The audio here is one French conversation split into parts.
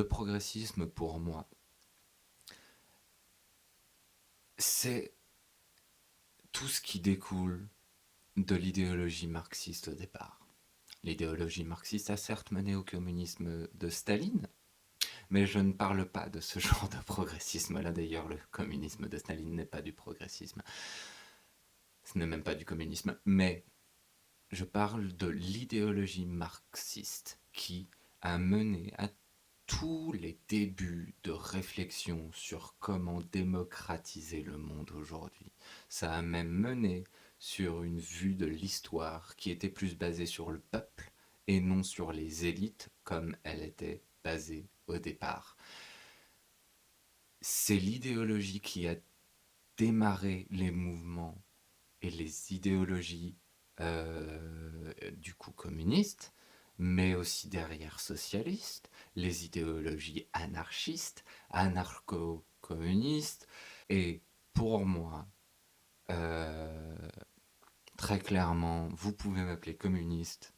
Le progressisme, pour moi, c'est tout ce qui découle de l'idéologie marxiste au départ. L'idéologie marxiste a certes mené au communisme de Staline, mais je ne parle pas de ce genre de progressisme-là. D'ailleurs, le communisme de Staline n'est pas du progressisme. Ce n'est même pas du communisme. Mais je parle de l'idéologie marxiste qui a mené à tous les débuts de réflexion sur comment démocratiser le monde aujourd'hui. Ça a même mené sur une vue de l'histoire qui était plus basée sur le peuple et non sur les élites comme elle était basée au départ. C'est l'idéologie qui a démarré les mouvements et les idéologies du coup communistes, mais aussi derrière socialistes, les idéologies anarchistes, anarcho-communistes. Et pour moi, euh, très clairement, vous pouvez m'appeler communiste,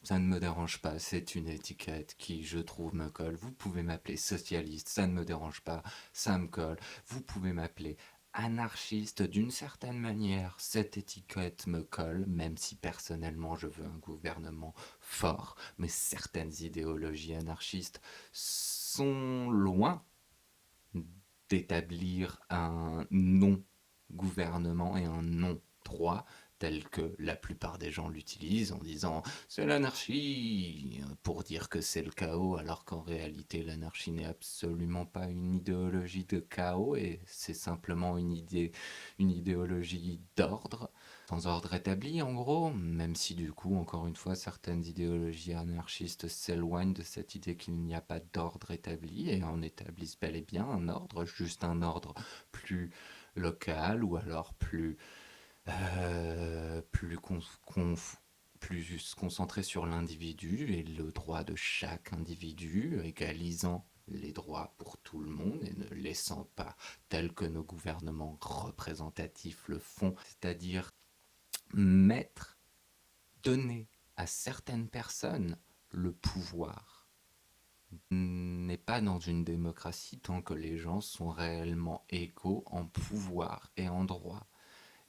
ça ne me dérange pas, c'est une étiquette qui, je trouve, me colle. Vous pouvez m'appeler socialiste, ça ne me dérange pas, ça me colle. Vous pouvez m'appeler anarchiste, d'une certaine manière, cette étiquette me colle, même si personnellement je veux un gouvernement fort, mais certaines idéologies anarchistes sont loin d'établir un non-gouvernement et un non-droit tel que la plupart des gens l'utilisent en disant c'est l'anarchie pour dire que c'est le chaos alors qu'en réalité l'anarchie n'est absolument pas une idéologie de chaos et c'est simplement une idéologie d'ordre sans ordre établi en gros, même si du coup encore une fois certaines idéologies anarchistes s'éloignent de cette idée qu'il n'y a pas d'ordre établi et en établissent bel et bien un ordre, juste un ordre plus local ou alors plus concentré sur l'individu et le droit de chaque individu, égalisant les droits pour tout le monde et ne laissant pas tel que nos gouvernements représentatifs le font, c'est-à-dire mettre, donner à certaines personnes le pouvoir. N'est pas dans une démocratie tant que les gens sont réellement égaux en pouvoir et en droit.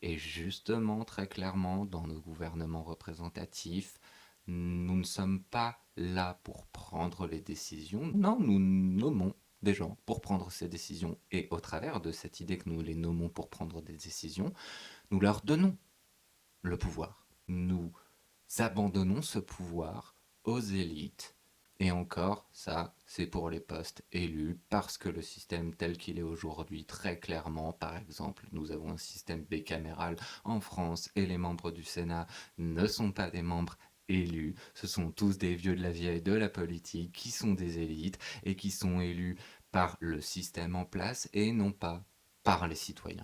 Et justement, très clairement, dans nos gouvernements représentatifs, nous ne sommes pas là pour prendre les décisions. Non, nous nommons des gens pour prendre ces décisions. Et au travers de cette idée que nous les nommons pour prendre des décisions, nous leur donnons le pouvoir. Nous abandonnons ce pouvoir aux élites. Et encore, ça, c'est pour les postes élus, parce que le système tel qu'il est aujourd'hui, très clairement, par exemple, nous avons un système bicaméral en France et les membres du Sénat ne sont pas des membres élus, ce sont tous des vieux de la vieille de la politique qui sont des élites et qui sont élus par le système en place et non pas par les citoyens.